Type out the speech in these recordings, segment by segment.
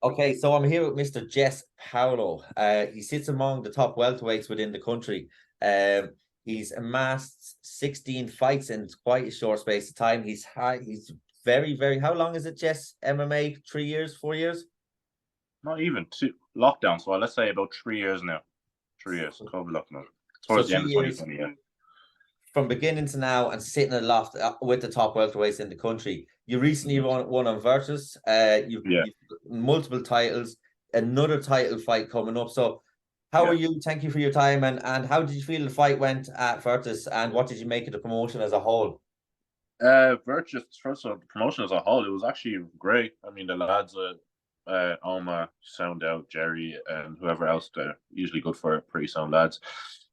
Okay, so I'm here with Mr. Jess Paulo. He sits among the top welterweights within the country. Um, he's amassed 16 fights in quite a short space of time. He's very. How long is it, Jess? MMA? 3 years, 4 years? Not even two lockdown. So let's say about 3 years now. 3 years, COVID lockdown. So Towards the three end of years 2020, yeah. from beginning to now, and sitting aloft with the top welterweights in the country. You recently won on Virtus. Yeah. You've multiple titles, another title fight coming up. So how are Yeah. you? Thank you for your time. And how did you feel the fight went at Virtus? And what did you make of the promotion as a whole? Virtus, first of all, the promotion as a whole, it was actually great. I mean, the lads, Oma, Sound Out, Jerry, and whoever else, they're usually good for pretty sound lads.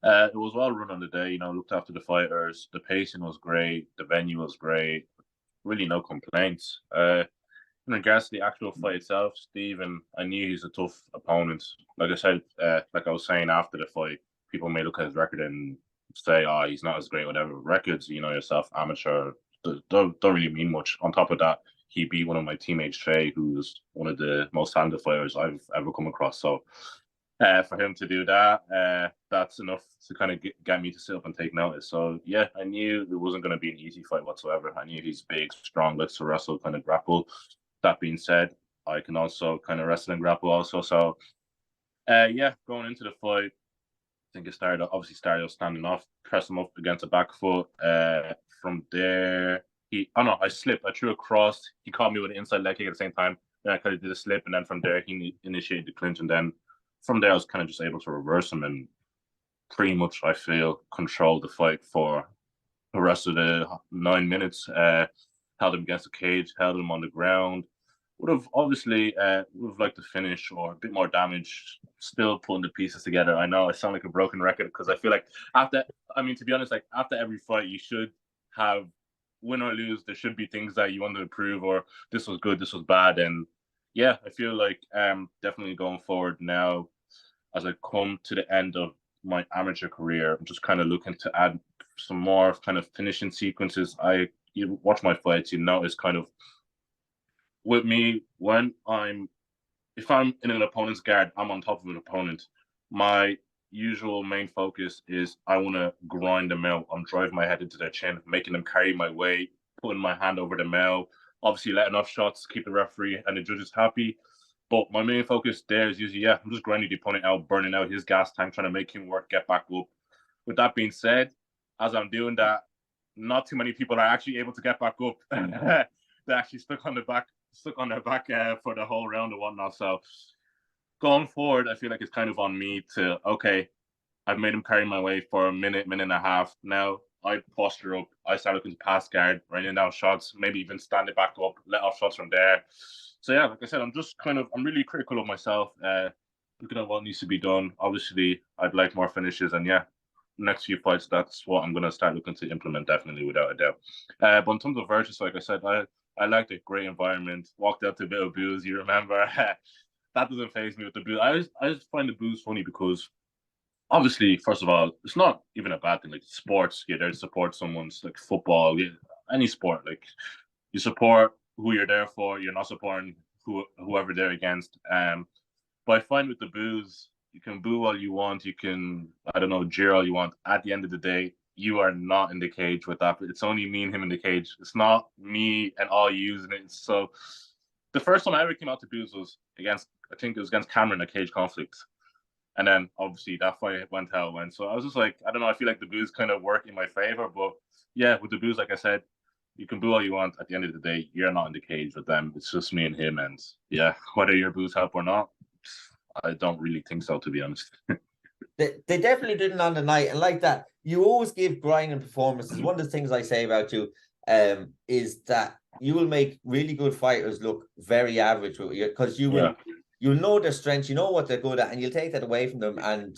It was well run on the day, looked after the fighters. The pacing was great. The venue was great. Really no complaints. In regards to the actual fight itself, Stephen, I knew he's a tough opponent. Like I said, like I was saying after the fight, people may look at his record and say, "Oh, he's not as great." Whatever records, yourself, amateur, don't really mean much. On top of that, he beat one of my teammates, Trey, who's one of the most talented fighters I've ever come across. So, for him to do that, that's enough to kind of get me to sit up and take notice. So, yeah, I knew it wasn't going to be an easy fight whatsoever. I knew he's big, strong, likes to wrestle, kind of grapple. That being said, I can also kind of wrestle and grapple also. So, yeah, going into the fight, I think it started off standing off, press him up against the back foot. From there, I slipped. I threw a cross. He caught me with an inside leg kick at the same time. Then I kind of did a slip, and then from there, he initiated the clinch. And then from there, I was kind of just able to reverse him and pretty much, I feel, control the fight for the rest of the 9 minutes. Held him against the cage, held him on the ground. Would have obviously would have liked to finish or a bit more damage. Still putting the pieces together. I know I sound like a broken record because I feel like to be honest, like after every fight, you should have, win or lose, there should be things that you want to improve, or this was good, this was bad, and yeah, I feel like definitely going forward now as I come to the end of my amateur career, I'm just kind of looking to add some more kind of finishing sequences. You watch my fights, you notice kind of with me if I'm in an opponent's guard, I'm on top of an opponent. My usual main focus is I want to grind them out. I'm driving my head into their chin, making them carry my weight, putting my hand over the mouth, obviously letting off shots, keep the referee and the judges happy. But my main focus there is usually, I'm just grinding the opponent out, burning out his gas tank, trying to make him work, get back up. With that being said, as I'm doing that, not too many people are actually able to get back up. They're actually stuck on their back for the whole round and whatnot. So going forward, I feel like it's kind of on me to, okay, I've made him carry my weight for a minute and a half. Now I posture up. I start looking to pass guard, raining down shots, maybe even stand it back up, let off shots from there. So yeah, like I said, I'm really critical of myself, looking at what needs to be done. Obviously, I'd like more finishes, and yeah, next few fights, that's what I'm going to start looking to implement, definitely, without a doubt. But in terms of Virtus, like I said, I liked a great environment. Walked out to a bit of booze, you remember? That doesn't faze me with the booze. I just find the booze funny because obviously, first of all, it's not even a bad thing. Like sports, you're there to support someone's, like football, any sport. Like you support who you're there for. You're not supporting whoever they're against. But I find with the booze, you can boo all you want. You can, I don't know, jeer all you want. At the end of the day, you are not in the cage with that. It's only me and him in the cage. It's not me and all you using it. So the first time I ever came out to booze was I think it was against Cameron, a cage conflict. And then obviously that fight went how it went. So I was just like, I don't know, I feel like the booze kind of work in my favor. But yeah, with the booze, like I said, you can boo all you want. At the end of the day, you're not in the cage with them. It's just me and him. And yeah, whether your booze help or not, I don't really think so, to be honest. They definitely didn't on the night. And like that, you always give grinding performances. One of the things I say about you is that you will make really good fighters look very average with you, because you'll know their strengths, you know what they're good at, and you'll take that away from them and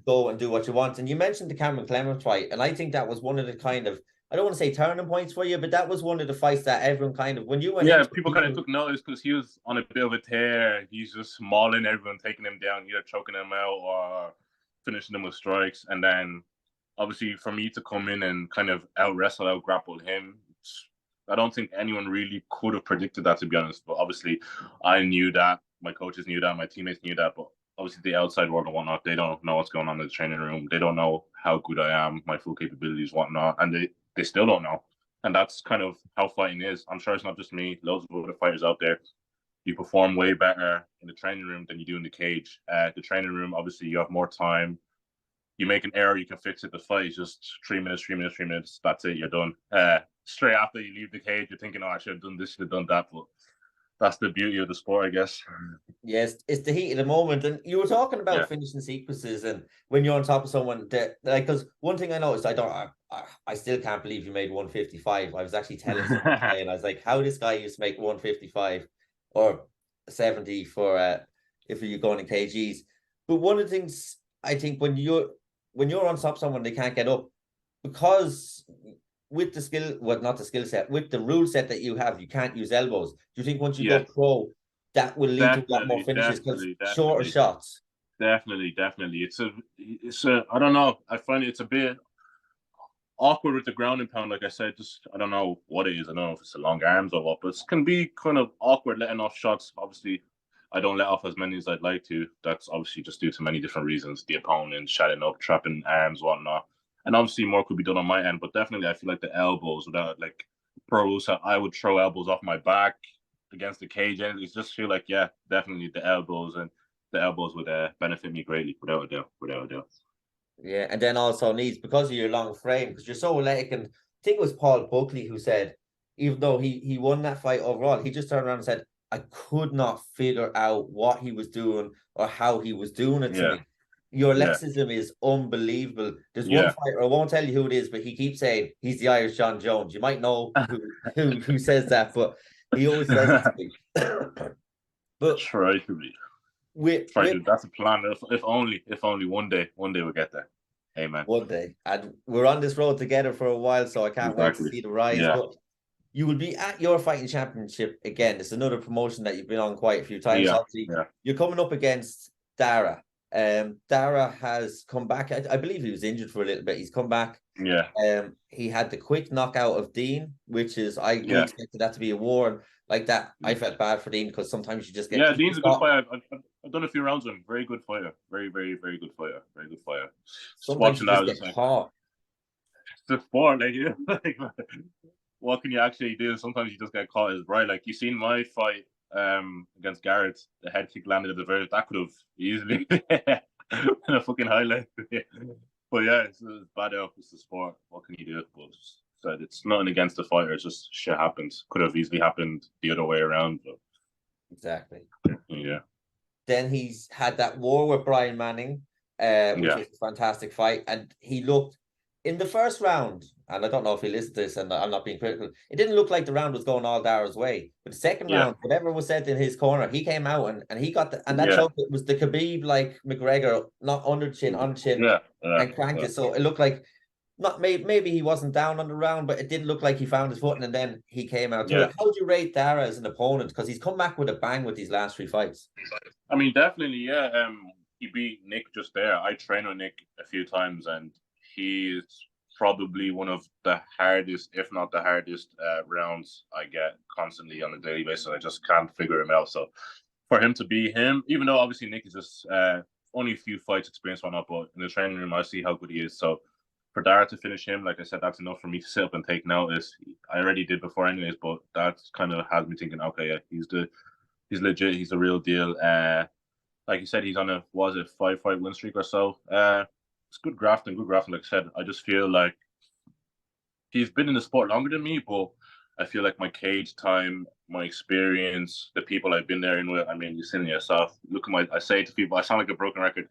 go and do what you want. And you mentioned the Cameron Clement fight, and I think that was one of the kind of, I don't want to say turning points for you, but that was one of the fights that everyone kind of, when you went into people kind of took notice because he was on a bit of a tear. He's just mauling everyone, taking him down, either choking him out or finishing them with strikes. And then obviously for me to come in and kind of out grapple him, I don't think anyone really could have predicted that, to be honest. But obviously I knew that my coaches knew that, my teammates knew that, but obviously the outside world and whatnot, they don't know what's going on in the training room. They don't know how good I am, my full capabilities, whatnot, and they still don't know. And that's kind of how fighting is. I'm sure it's not just me. Loads of other fighters out there. You perform way better in the training room than you do in the cage. The training room, obviously, you have more time. You make an error, you can fix it. The fight is just 3 minutes, 3 minutes, 3 minutes. That's it. You're done. Straight after you leave the cage, you're thinking, "Oh, I should have done this, should have done that." But that's the beauty of the sport, I guess. Yes, it's the heat of the moment. And you were talking about finishing sequences, and when you're on top of someone, that like, because one thing I noticed, I still can't believe you made 155. I was actually telling someone today, and I was like, how this guy used to make 155 or 70 for if you're going in kgs. But one of the things I think when you're on top of someone, they can't get up, because with the skill, well, not the skill set, with the rule set that you have, you can't use elbows. Do you think once you go pro, that will lead to a lot more finishes, because shorter shots? Definitely. It's a, I don't know. I find it's a bit awkward with the ground and pound. Like I said, just, I don't know what it is. I don't know if it's the long arms or what, but it can be kind of awkward letting off shots. Obviously, I don't let off as many as I'd like to. That's obviously just due to many different reasons. The opponent shutting up, trapping arms, whatnot. And obviously more could be done on my end, but definitely I feel like the elbows, without like pros, I would throw elbows off my back against the cage, and it just feel like, yeah, definitely the elbows would benefit me greatly, without a doubt. Yeah, and then also knees, because of your long frame, because you're so athletic. And I think it was Paul Buckley who said, even though he won that fight overall, he just turned around and said, I could not figure out what he was doing or how he was doing it to me. Your athleticism is unbelievable. There's one fighter, I won't tell you who it is, but he keeps saying he's the Irish John Jones. You might know who says that, but he always says it to me. But try to be. That's a plan. If only one day we'll get there. Amen. One day. And we're on this road together for a while, so I can't wait to see the rise. Yeah. But you will be at your fighting championship again. It's another promotion that you've been on quite a few times. Yeah. Obviously, you're coming up against Dara. Dara has come back. I believe he was injured for a little bit. He's come back. Yeah. He had the quick knockout of Dean, which is, we expected that to be a war. And like that, I felt bad for Dean, because sometimes you just get... Yeah, Dean's a good fighter. I've done a few rounds with him. Very good fighter. Very, very, very good fighter. Very good fighter. Sometimes you just get caught. It's the sport, like, what can you actually do? Sometimes you just get caught. Is right. Like, you seen my fight against Garrett, the head kick landed at the verge. That could have easily been a fucking highlight. But yeah, it's bad out. It's the sport. What can you do? But it's nothing against the fighter. It's just shit happens. Could have easily happened the other way around. But... Exactly. Yeah. Then he's had that war with Brian Manning, which was a fantastic fight. And he looked in the first round, and I don't know if he listened to this, and I'm not being critical, it didn't look like the round was going all Dara's way. But the second round, whatever was said in his corner, he came out and he got that showed it was the Khabib, like McGregor, not under chin, on chin, and cranked it. So it looked like, not maybe he wasn't down on the round, but it didn't look like he found his footing, and then he came out to it. How would you rate Dara as an opponent? Because he's come back with a bang with these last 3 fights. I mean, definitely, he beat Nick just there. I trained with Nick a few times, and he's probably one of the hardest, if not the hardest, rounds I get constantly on a daily basis. I just can't figure him out. So for him to be him, even though obviously Nick is just only a few fights experience, whatnot, but in the training room, I see how good he is. So for Dara to finish him, like I said, that's enough for me to sit up and take notice. I already did before anyways, but that kind of has me thinking, okay, yeah, he's legit, he's the real deal. Like you said, he's on a 5-fight win streak or so. It's good grafting. Like I said, I just feel like he's been in the sport longer than me, but I feel like my cage time, my experience, the people I've been there in with, I mean, you've seen it yourself. Look at I say to people, I sound like a broken record.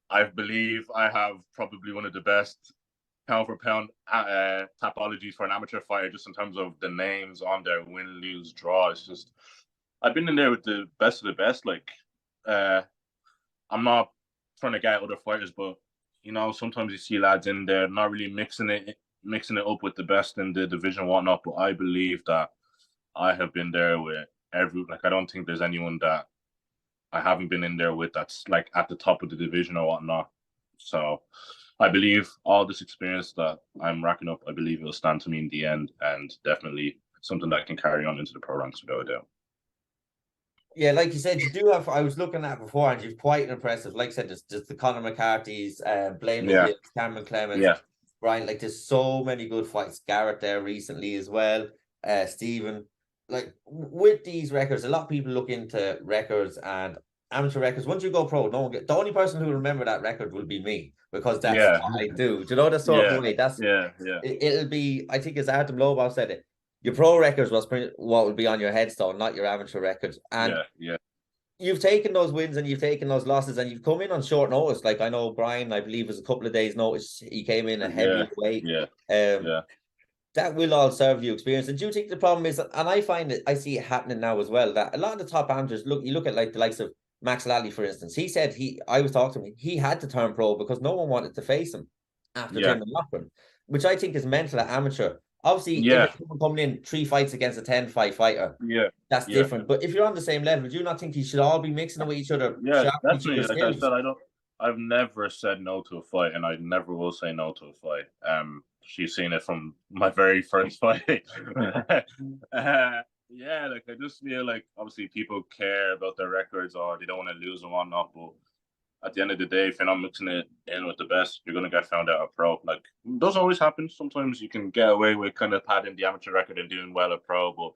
I believe I have probably one of the best pound for pound topologies for an amateur fighter, just in terms of the names on there, win, lose, draw. It's just, I've been in there with the best of the best. Like, I'm not trying to get other fighters, but sometimes you see lads in there not really mixing it up with the best in the division and whatnot. But I believe that I have been there with I don't think there's anyone that I haven't been in there with that's like at the top of the division or whatnot. So I believe all this experience that I'm racking up, I believe it will stand to me in the end, and definitely something that I can carry on into the pro ranks without a doubt. Yeah, like you said, you do have. I was looking at before, and you've quite impressive. Like I said, just the Conor McCarthy's, Blaine Yeah, McGill, Cameron Clemens, yeah, Brian. Like there's so many good fights. Garrett there recently as well. Stephen. Like with these records, a lot of people look into records and amateur records. Once you go pro, no one get the only person who will remember that record will be me because that's yeah, what I do. Do you know the sort of yeah, way? That's yeah, yeah, it'll be. I think as Adam Lobau said it. Your pro records was what will be on your headstone, not your amateur records. And yeah, yeah, you've taken those wins and you've taken those losses and you've come in on short notice. Like I know Brian, I believe was a couple of days' notice. He came in a yeah, heavier weight. yeah, Um, yeah, that will all serve you experience. And do you think the problem is, and I find it, I see it happening now as well, that a lot of the top amateurs look, you look at like the likes of Max Lally, for instance. He said I was talking to him, he had to turn pro because no one wanted to face him after yeah, Tim and Lachlan, which I think is mental at amateur. Obviously, if yeah, it's someone coming in 3 fights against a 10 fight fighter, yeah, that's yeah. different. But if you're on the same level, do you not think you should all be mixing with each other, Yeah, sharpening each definitely. other's Like I skills? said, I've never said no to a fight, and I never will say no to a fight. She's seen it from my very first fight. Yeah, like I just feel like obviously people care about their records or they don't want to lose and whatnot. But at the end of the day, if you're not mixing it in with the best, you're gonna get found out at pro. Like it doesn't always happen. Sometimes you can get away with kind of padding the amateur record and doing well at pro, but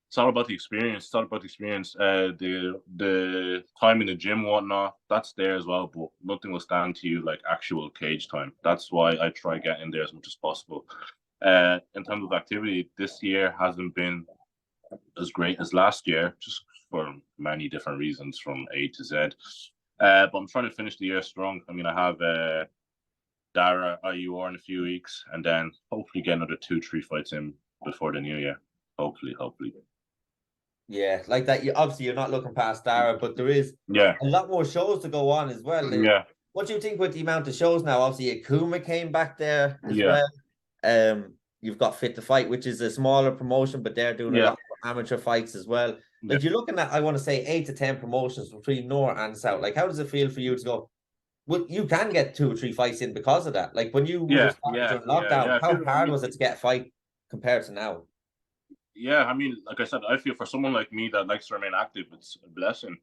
it's all about the experience. It's all about the experience. The time in the gym, whatnot, that's there as well. But nothing will stand to you like actual cage time. That's why I try get in there as much as possible. In terms of activity, this year hasn't been as great as last year, just for many different reasons from A to Z. But I'm trying to finish the year strong. I mean, I have Dara IUR in a few weeks, and then hopefully get another 2, 3 fights in before the new year. Hopefully. Yeah, like that. You obviously you're not looking past Dara, but there is Yeah, a lot more shows to go on as well. yeah, What do you think with the amount of shows now? Obviously, Akuma came back there as yeah, well. You've got Fit to Fight, which is a smaller promotion, but they're doing a yeah, lot of amateur fights as well. yeah, Like you're looking at, I want to say 8 to 10 promotions between North and South. Like, how does it feel for you to go? Well, you can get 2 or 3 fights in because of that. Like when you were yeah, starting yeah, during yeah, yeah. lockdown, I how feel, I hard mean, was it to get a fight compared to now? yeah, I mean, like I said, I feel for someone like me that likes to remain active, it's a blessing.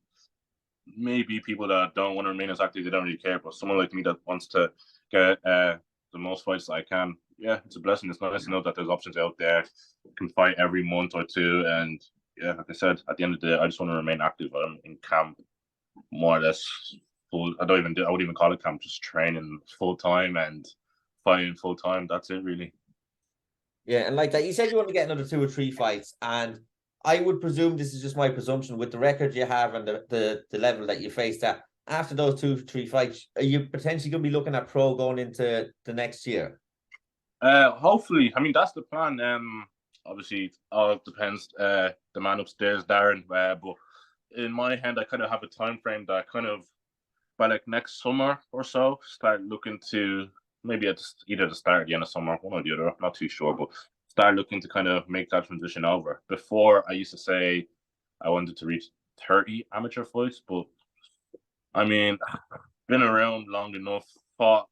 Maybe people that don't want to remain as active, they don't really care. But someone like me that wants to get the most fights I can, yeah, it's a blessing. It's nice to know that there's options out there. You can fight every month or two, and yeah, like I said, at the end of the day, I just want to remain active. I'm in camp more or less full. I wouldn't even call it camp. Just training full time and fighting full time. That's it, really. Yeah, and like that, you said you want to get another 2 or 3 fights, and I would presume this is just my presumption with the record you have and the level that you faced at. After those 2 or 3 fights, are you potentially going to be looking at pro going into the next year? Hopefully, I mean that's the plan. Obviously, all depends. The man upstairs, Darren. But in my hand, I kind of have a time frame that I kind of by like next summer or so start looking to maybe at either the start or the end of summer, one or the other. I'm not too sure, but start looking to kind of make that transition over. Before, I used to say I wanted to reach 30 amateur fights, but I mean, been around long enough, fought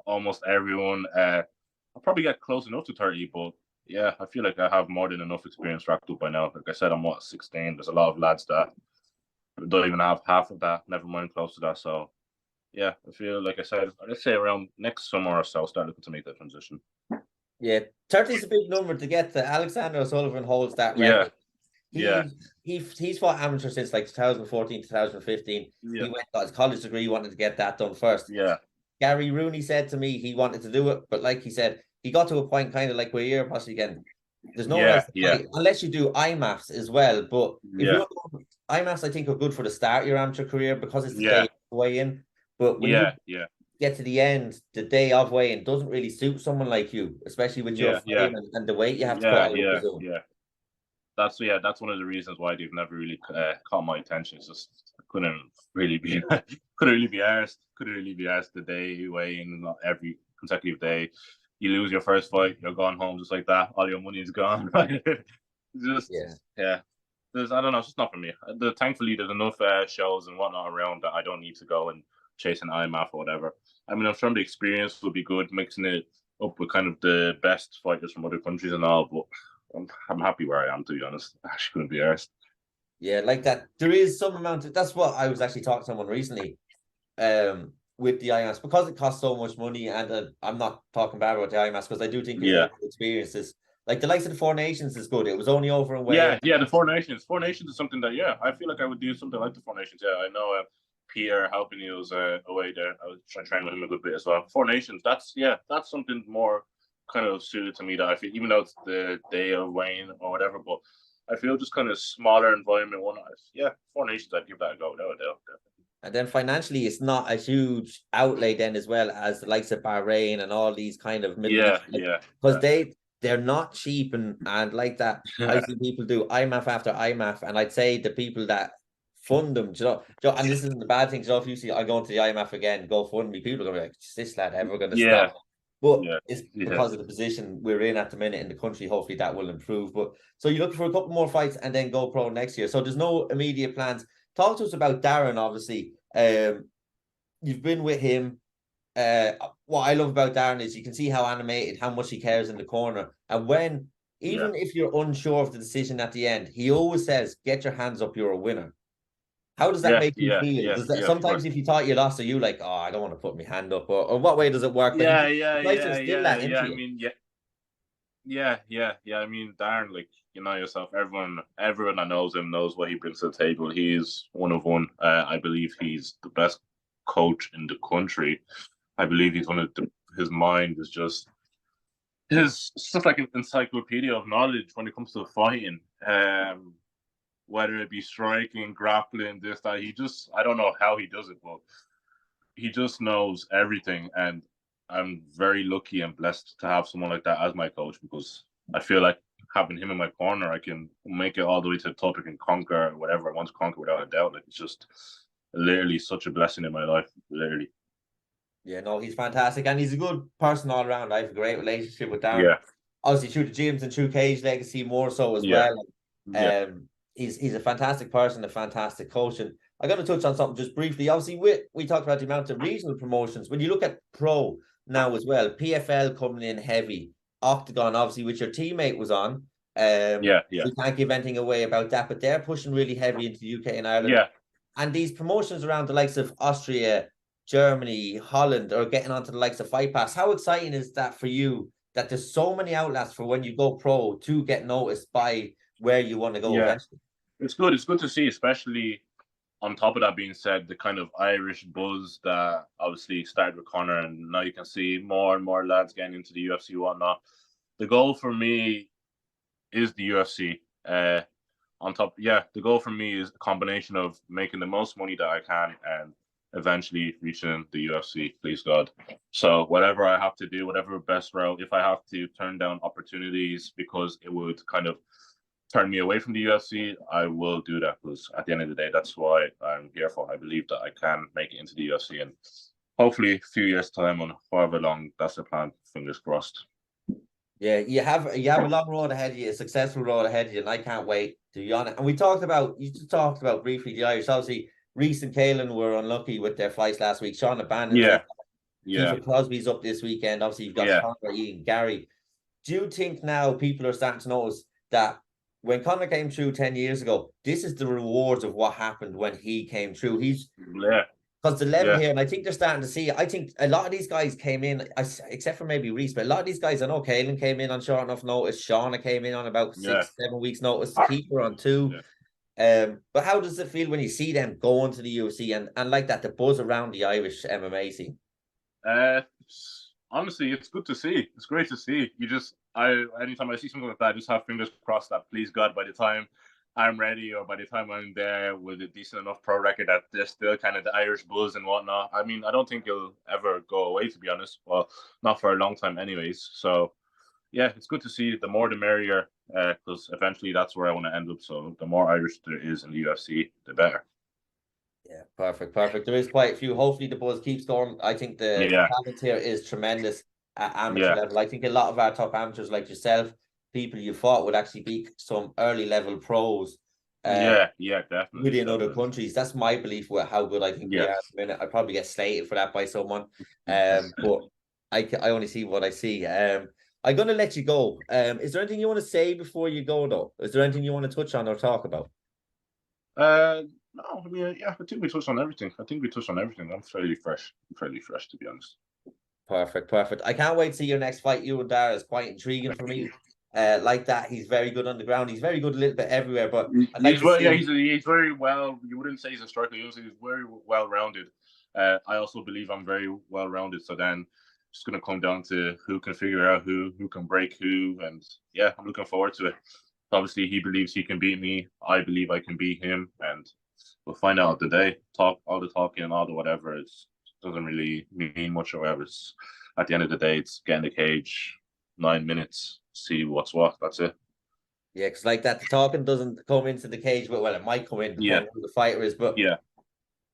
almost everyone. I'll probably get close enough to 30, but yeah, I feel like I have more than enough experience racked up by now. Like I said, I'm 16. There's a lot of lads that don't even have half of that, never mind close to that. So yeah, I feel like I said, let's say around next summer or so, I'll start looking to make that transition. Yeah, 30 is a big number to get to. Alexander O'Sullivan holds that Yeah, record. yeah, He's fought amateur since like 2014, 2015. He yeah, went got his college degree, wanted to get that done first. yeah, Gary Rooney said to me he wanted to do it, but like he said, he got to a point kind of like where you're possibly again. There's no one yeah, else to yeah, fight unless you do IMAFs as well. But if yeah, you're IMAFs, I think are good for the start of your amateur career because it's the yeah, day of weigh-in. But when you yeah, yeah, get to the end, the day of weigh-in doesn't really suit someone like you, especially with your yeah, yeah, frame and the weight you have to put, yeah, I would yeah, presume. yeah. That's one of the reasons why they've never really caught my attention. It's just couldn't really be couldn't really be asked. Couldn't really be asked the day you weigh in every consecutive day. You lose your first fight, you're gone home just like that. All your money's gone. Just Yeah. yeah. I don't know. It's just not for me. Thankfully, there's enough shows and whatnot around that I don't need to go and chase an IMAF or whatever. I mean, I'm sure the experience will be good, mixing it up with kind of the best fighters from other countries and all. But I'm happy where I am, to be honest. I actually couldn't be arsed. Yeah, like that. There is some amount of, that's what I was actually talking to someone recently. With the IMAX, because it costs so much money, and I'm not talking bad about the IMAX because I do think it's a Yeah. good experience. Like the likes of the Four Nations is good. It was only over in Yeah, Wales. yeah, the Four Nations. Four Nations is something that, yeah, I feel like I would do something like the Four Nations. Yeah, I know Pierre helping you was away there. I was trying to train with him a good bit as well. Four Nations, that's something more kind of suited to me that I feel, even though it's the day of Wayne or whatever, but I feel just kind of smaller environment. Yeah, Four Nations, I'd give that a go. No doubt. And then financially, it's not a huge outlay then as well as the likes of Bahrain and all these kind of Middle Yeah, East, yeah, because they're not cheap, and like that. I yeah. see people do IMAF after IMAF, and I'd say the people that fund them, and this isn't the bad thing. If you see I go into the IMAF again, go fund me, people are gonna be like, is this lad ever gonna Yeah, stop? But yeah, it's yeah. because of the position we're in at the minute in the country. Hopefully that will improve. But so you're looking for a couple more fights and then go pro next year. So there's no immediate plans. Talk to us about Darren, obviously. You've been with him. What I love about Darren is you can see how animated, how much he cares in the corner. And when, Yeah. even if you're unsure of the decision at the end, he always says, get your hands up, you're a winner. How does that Yeah, make you yeah, feel? yeah, Does that yeah, of sometimes course. if you thought you lost, are you like, oh, I don't want to put my hand up? Or what way does it work? Like Yeah, it's yeah, nice to yeah, instill yeah, that yeah. into I you. mean, yeah. I mean, Darren, like, you know yourself, everyone that knows him knows what he brings to the table. He's one of one. I believe he's the best coach in the country. I believe he's his mind is just his stuff like an encyclopedia of knowledge when it comes to fighting. Whether it be striking, grappling, this, that, I don't know how he does it, but he just knows everything. And I'm very lucky and blessed to have someone like that as my coach, because I feel like having him in my corner, I can make it all the way to the top. I can conquer whatever I want to conquer without a doubt. Like, it's just literally such a blessing in my life, literally. Yeah, no, he's fantastic. And he's a good person all around. I have a great relationship with Darren. Yeah, Obviously, through the gyms and through Cage Legacy more so as yeah, well. yeah, He's a fantastic person, a fantastic coach. And I got to touch on something just briefly. Obviously, we talked about the amount of regional promotions. When you look at pro now as well, PFL coming in heavy, Octagon, obviously, which your teammate was on. yeah, So yeah, we can't give anything away about that, but they're pushing really heavy into the UK and Ireland. yeah. And these promotions around the likes of Austria, Germany, Holland are getting onto the likes of Fight Pass. How exciting is that for you that there's so many outlets for when you go pro to get noticed by where you want to go Yeah. eventually? It's good. It's good to see, especially on top of that being said, the kind of Irish buzz that obviously started with Conor, and now you can see more and more lads getting into the UFC and whatnot. The goal for me is the UFC. On top, yeah, the goal for me is a combination of making the most money that I can and eventually reaching the UFC, please God. So whatever I have to do, whatever best route, if I have to turn down opportunities because it would kind of turn me away from the UFC, I will do that, because at the end of the day, that's why I'm here for. I believe that I can make it into the UFC, and hopefully a few years time, on however long that's the plan, fingers crossed. Yeah, you have a long road ahead of you, a successful road ahead of you, and I can't wait to be on it. And we talked about you just talked about briefly the Irish. Obviously, Reese and Caelan were unlucky with their fights last week. Sean Abandon's Yeah, up, yeah, Kiefer Crosby's up this weekend. Obviously, you've got yeah. Conor, Ian, Gary. Do you think now people are starting to notice that when Conor came through 10 years ago, this is the rewards of what happened when he came through? He's Yeah, because the level yeah, here, and I think they're starting to see. I think a lot of these guys came in, except for maybe Reese, but a lot of these guys, I know Caelan came in on short enough notice. Shauna came in on about yeah, 6-7 weeks notice. Keeper on 2. yeah. But how does it feel when you see them going to the UFC and like that, the buzz around the Irish MMA scene? Honestly, it's good to see. It's great to see. Anytime I see something like that, I just have fingers crossed that, please God, by the time I'm ready, or by the time I'm there with a decent enough pro record, that there's still kind of the Irish buzz and whatnot. I mean, I don't think it'll ever go away, to be honest. Well, not for a long time, anyways. So yeah, it's good to see. The more the merrier, because eventually that's where I want to end up. So the more Irish there is in the UFC, the better. Yeah, perfect. There is quite a few. Hopefully, the buzz keeps going. I think the Yeah, talent here is tremendous at amateur yeah, level. I think a lot of our top amateurs, like yourself, people you fought would actually beat some early level pros uh, yeah, definitely, within other definitely. countries. That's my belief with how good I think we Yeah. are at the minute. I'd probably get slated for that by someone. But I only see what I see. I'm gonna let you go. Is there anything you want to say before you go though? Is there anything you want to touch on or talk about? No, I mean, yeah, I think we touched on everything. I'm fairly fresh to be honest. Perfect, perfect. I can't wait to see your next fight. You and Dara is quite intriguing for me. Like that, he's very good on the ground. He's very good a little bit everywhere, but I'd like to see. Yeah, he's very well. You wouldn't say he's a striker. He's very well rounded. I also believe I'm very well rounded. So then it's going to come down to who can figure out who can break who, and yeah, I'm looking forward to it. Obviously, he believes he can beat me. I believe I can beat him, and we'll find out the day. All the talking and all the whatever. It doesn't really mean much or whatever. It's, at the end of the day, it's get in the cage, 9 minutes, see what's what. That's it. Yeah, because like that, the talking doesn't come into the cage, but well, it might come in depending on who the fighter is. But yeah,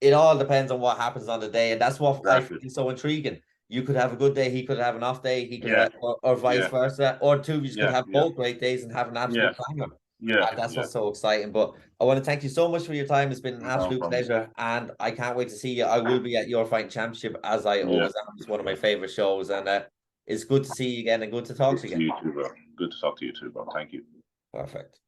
it all depends on what happens on the day, and that's what exactly. I find so intriguing. You could have a good day, he could have an off day, he could Yeah. have, or vice versa, or two of you could have both great days and have an absolute banger. Yeah, that's what's so exciting. But I want to thank you so much for your time. It's been an absolute pleasure, and I can't wait to see you. I will be at your fight championship, as I always am. It's one of my favorite shows, and it's good to see you again and good to talk to you again. You too, bro. Good to talk to you too, bro. Thank you. Perfect.